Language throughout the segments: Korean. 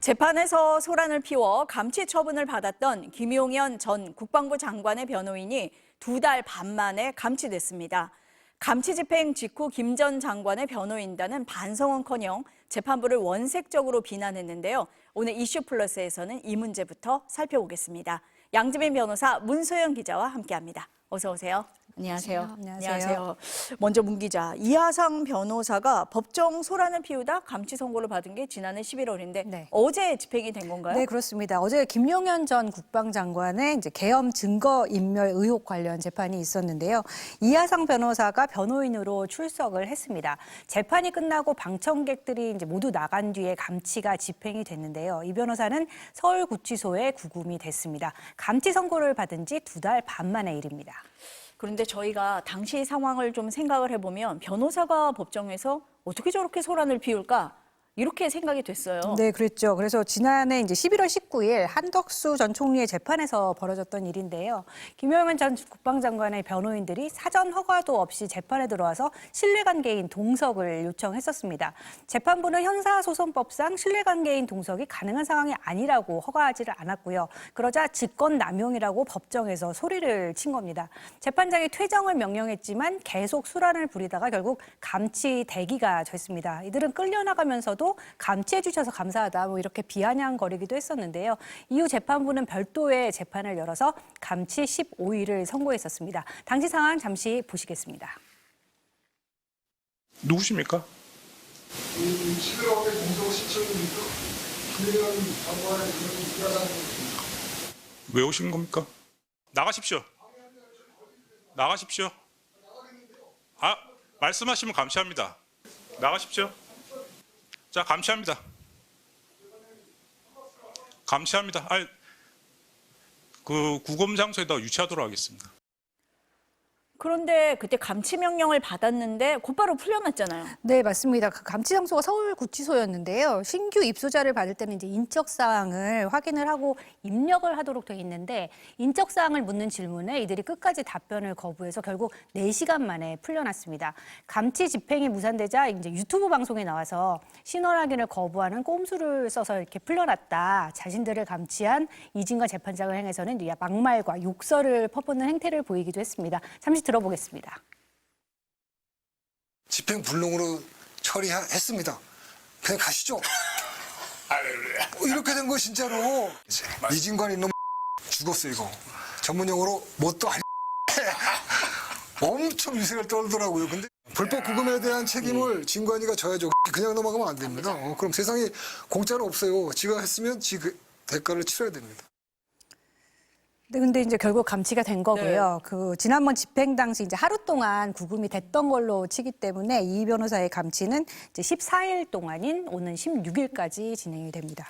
재판에서 소란을 피워 감치 처분을 받았던 김용현 전 국방부 장관의 변호인이 2달 반 만에 감치됐습니다. 감치 집행 직후 김 전 장관의 변호인단은 반성은커녕 재판부를 원색적으로 비난했는데요. 오늘 이슈플러스에서는 이 문제부터 살펴보겠습니다. 양지민 변호사, 문소영 기자와 함께합니다. 어서 오세요. 안녕하세요. 안녕하세요. 먼저 문 기자, 이하상 변호사가 법정 소란을 피우다 감치 선고를 받은 게 지난해 11월인데 네. 어제 집행이 된 건가요? 네, 그렇습니다. 어제 김용현 전 국방장관의 계엄 증거 인멸 의혹 관련 재판이 있었는데요. 이하상 변호사가 변호인으로 출석을 했습니다. 재판이 끝나고 방청객들이 모두 나간 뒤에 감치가 집행이 됐는데요. 이 변호사는 서울구치소에 구금이 됐습니다. 감치 선고를 받은 지 2달 반 만의 일입니다. 그런데 저희가 당시 상황을 좀 생각을 해보면 변호사가 법정에서 어떻게 저렇게 소란을 피울까? 이렇게 생각이 됐어요. 네, 그랬죠. 그래서 지난해 11월 19일 한덕수 전 총리의 재판에서 벌어졌던 일인데요. 김용현 전 국방장관의 변호인들이 사전 허가도 없이 재판에 들어와서 신뢰관계인 동석을 요청했었습니다. 재판부는 형사소송법상 신뢰관계인 동석이 가능한 상황이 아니라고 허가하지를 않았고요. 그러자 직권남용이라고 법정에서 소리를 친 겁니다. 재판장이 퇴정을 명령했지만 계속 소란을 부리다가 결국 감치 대기가 됐습니다. 이들은 끌려나가면서도 감치해 주셔서 감사하다 이렇게 비아냥거리기도 했었는데요. 이후 재판부는 별도의 재판을 열어서 감치 15일을 선고했었습니다. 당시 상황 잠시 보시겠습니다. 누구십니까? 11월에 공소 신청입니까? 김용현 장관의 그런 비하상 왜 오신 겁니까? 나가십시오. 나가십시오. 말씀하시면 감시합니다. 나가십시오. 자, 감시합니다. 감시합니다. 그 구금 장소에다 유치하도록 하겠습니다. 그런데 그때 감치 명령을 받았는데 곧바로 풀려났잖아요. 네, 맞습니다. 그 감치 장소가 서울구치소였는데요. 신규 입소자를 받을 때는 인적사항을 확인을 하고 입력을 하도록 돼 있는데 인적사항을 묻는 질문에 이들이 끝까지 답변을 거부해서 결국 4시간 만에 풀려났습니다. 감치 집행이 무산되자 유튜브 방송에 나와서 신원 확인을 거부하는 꼼수를 써서 이렇게 풀려났다. 자신들을 감치한 이진관 재판장을 향해서는 막말과 욕설을 퍼붓는 행태를 보이기도 했습니다. 잠시 들어보겠습니다. 집행 불능으로 처리했습니다. 그냥 가시죠. 이렇게 된 거 진짜로. 이진관 이놈 죽었어 이거. 전문용어로 뭣도 할 엄청 위세를 떨더라고요. 근데 불법 구금에 대한 책임을 진관이가 져야죠. 그냥 넘어가면 안 됩니다. 그럼 세상에 공짜로 없어요. 지가 했으면 그 대가를 치러야 됩니다. 네, 근데 결국 감치가 된 거고요. 그 지난번 집행 당시 하루 동안 구금이 됐던 걸로 치기 때문에 이 변호사의 감치는 14일 동안인 오는 16일까지 진행이 됩니다.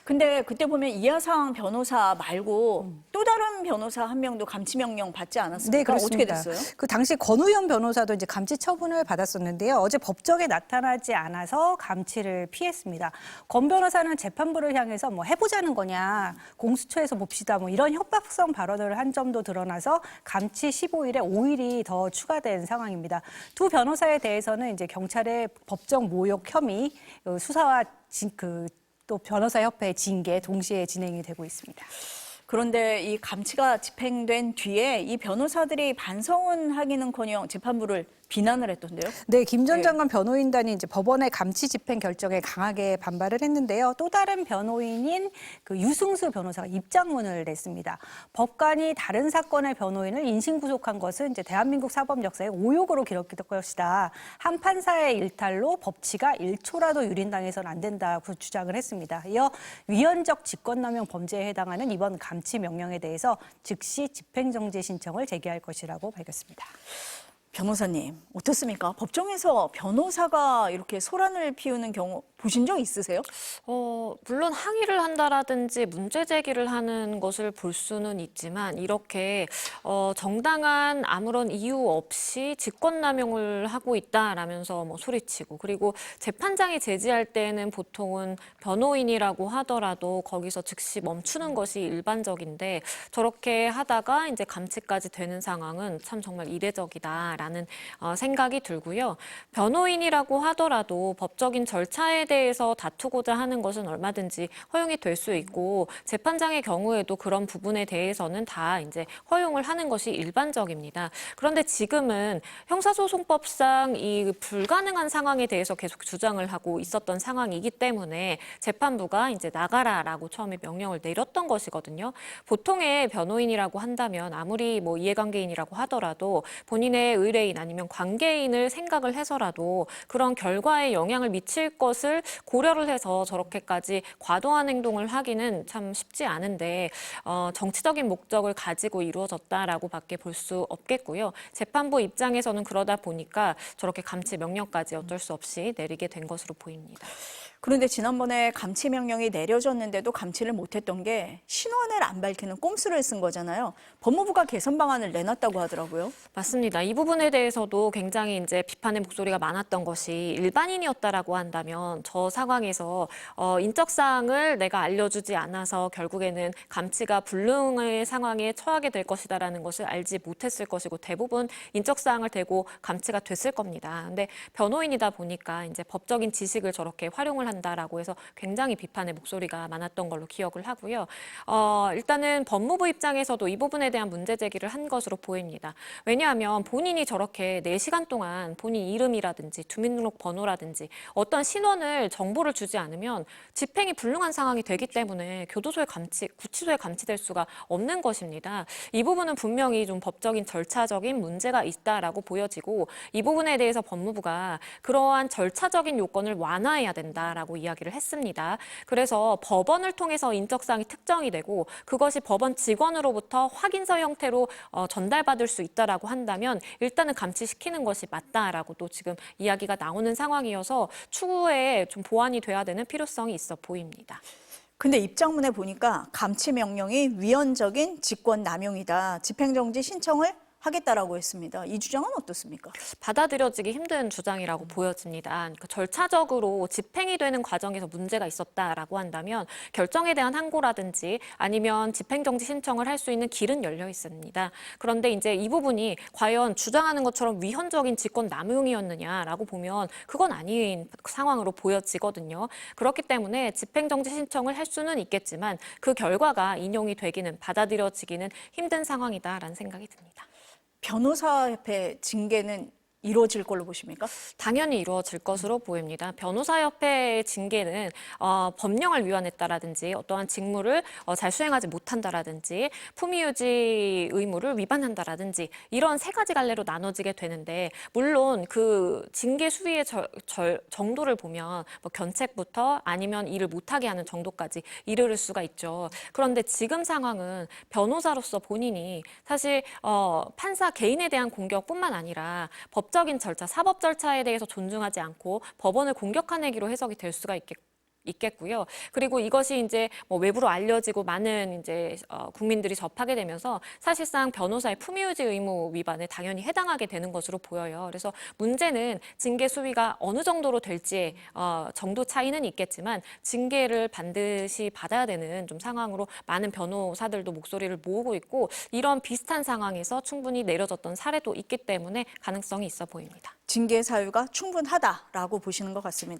근데 그때 보면 이하상 변호사 말고 또 다른 변호사 한 명도 감치 명령 받지 않았습니까? 네, 그렇습니다. 어떻게 됐어요? 그 당시 권우현 변호사도 감치 처분을 받았었는데요. 어제 법정에 나타나지 않아서 감치를 피했습니다. 권 변호사는 재판부를 향해서 해보자는 거냐, 공수처에서 봅시다 이런 협박성 발언을 한 점도 드러나서 감치 15일에 5일이 더 추가된 상황입니다. 두 변호사에 대해서는 경찰의 법정 모욕 혐의 수사와 또 변호사협회 징계 동시에 진행이 되고 있습니다. 그런데 이 감치가 집행된 뒤에 이 변호사들이 반성은 하기는커녕 재판부를 비난을 했던데요? 네, 김 전 장관 변호인단이 법원의 감치 집행 결정에 강하게 반발을 했는데요. 또 다른 변호인인 유승수 변호사가 입장문을 냈습니다. 법관이 다른 사건의 변호인을 인신구속한 것은 대한민국 사법 역사의 오욕으로 기록될 것이다. 한 판사의 일탈로 법치가 1초라도 유린당해서는 안 된다고 주장을 했습니다. 이어 위헌적 직권남용 범죄에 해당하는 이번 감치 명령에 대해서 즉시 집행정지 신청을 제기할 것이라고 밝혔습니다. 변호사님, 어떻습니까? 법정에서 변호사가 이렇게 소란을 피우는 경우 보신 적 있으세요? 물론 항의를 한다라든지 문제 제기를 하는 것을 볼 수는 있지만 이렇게 정당한 아무런 이유 없이 직권남용을 하고 있다라면서 소리치고 그리고 재판장이 제지할 때는 보통은 변호인이라고 하더라도 거기서 즉시 멈추는 것이 일반적인데 저렇게 하다가 감치까지 되는 상황은 참 정말 이례적이다라는 생각이 들고요. 변호인이라고 하더라도 법적인 절차에 대해 대해서 다투고자 하는 것은 얼마든지 허용이 될 수 있고 재판장의 경우에도 그런 부분에 대해서는 다 이제 허용을 하는 것이 일반적입니다. 그런데 지금은 형사소송법상 이 불가능한 상황에 대해서 계속 주장을 하고 있었던 상황이기 때문에 재판부가 이제 나가라라고 처음에 명령을 내렸던 것이거든요. 보통의 변호인이라고 한다면 아무리 뭐 이해관계인이라고 하더라도 본인의 의뢰인 아니면 관계인을 생각을 해서라도 그런 결과에 영향을 미칠 것을 고려를 해서 저렇게까지 과도한 행동을 하기는 참 쉽지 않은데 정치적인 목적을 가지고 이루어졌다라고밖에 볼 수 없겠고요. 재판부 입장에서는 그러다 보니까 저렇게 감치 명령까지 어쩔 수 없이 내리게 된 것으로 보입니다. 그런데 지난번에 감치 명령이 내려졌는데도 감치를 못했던 게 신원을 안 밝히는 꼼수를 쓴 거잖아요. 법무부가 개선 방안을 내놨다고 하더라고요. 맞습니다. 이 부분에 대해서도 굉장히 이제 비판의 목소리가 많았던 것이 일반인이었다라고 한다면 저 상황에서 인적사항을 내가 알려주지 않아서 결국에는 감치가 불능의 상황에 처하게 될 것이다라는 것을 알지 못했을 것이고 대부분 인적사항을 대고 감치가 됐을 겁니다. 근데 변호인이다 보니까 이제 법적인 지식을 저렇게 활용을 한다라고 해서 굉장히 비판의 목소리가 많았던 걸로 기억을 하고요. 일단은 법무부 입장에서도 이 부분에 대한 문제 제기를 한 것으로 보입니다. 왜냐하면 본인이 저렇게 4시간 동안 본인 이름이라든지 주민등록 번호라든지 어떤 신원을 정보를 주지 않으면 집행이 불능한 상황이 되기 때문에 교도소에 구치소에 감치될 수가 없는 것입니다. 이 부분은 분명히 좀 법적인 절차적인 문제가 있다라고 보여지고 이 부분에 대해서 법무부가 그러한 절차적인 요건을 완화해야 된다라고 이야기를 했습니다. 그래서 법원을 통해서 인적사항이 특정이 되고 그것이 법원 직원으로부터 확인서 형태로 전달받을 수 있다라고 한다면 일단은 감치시키는 것이 맞다라고 또 지금 이야기가 나오는 상황이어서 추후에 좀 보완이 돼야 되는 필요성이 있어 보입니다. 근데 입장문에 보니까 감치 명령이 위헌적인 직권 남용이다. 집행정지 신청을 하겠다라고 했습니다. 이 주장은 어떻습니까? 받아들여지기 힘든 주장이라고 보여집니다. 그러니까 절차적으로 집행이 되는 과정에서 문제가 있었다라고 한다면 결정에 대한 항고라든지 아니면 집행정지 신청을 할 수 있는 길은 열려 있습니다. 그런데 이제 이 부분이 과연 주장하는 것처럼 위헌적인 직권 남용이었느냐라고 보면 그건 아닌 상황으로 보여지거든요. 그렇기 때문에 집행정지 신청을 할 수는 있겠지만 그 결과가 인용이 되기는 받아들여지기는 힘든 상황이다라는 생각이 듭니다. 변호사협회 징계는 이루어질 걸로 보십니까? 당연히 이루어질 것으로 보입니다. 변호사협회의 징계는 법령을 위반했다라든지 어떠한 직무를 잘 수행하지 못한다라든지 품위유지 의무를 위반한다라든지 이런 3가지 갈래로 나눠지게 되는데 물론 그 징계 수위의 정도를 보면 뭐 견책부터 아니면 일을 못하게 하는 정도까지 이르를 수가 있죠. 그런데 지금 상황은 변호사로서 본인이 사실 판사 개인에 대한 공격뿐만 아니라 법적인 절차, 사법 절차에 대해서 존중하지 않고 법원을 공격한 행위로 해석이 될 수가 있겠고요. 그리고 이것이 이제 뭐 외부로 알려지고 많은 이제 국민들이 접하게 되면서 사실상 변호사의 품위유지 의무 위반에 당연히 해당하게 되는 것으로 보여요. 그래서 문제는 징계 수위가 어느 정도로 될지 정도 차이는 있겠지만 징계를 반드시 받아야 되는 좀 상황으로 많은 변호사들도 목소리를 모으고 있고 이런 비슷한 상황에서 충분히 내려졌던 사례도 있기 때문에 가능성이 있어 보입니다. 징계 사유가 충분하다라고 보시는 것 같습니다.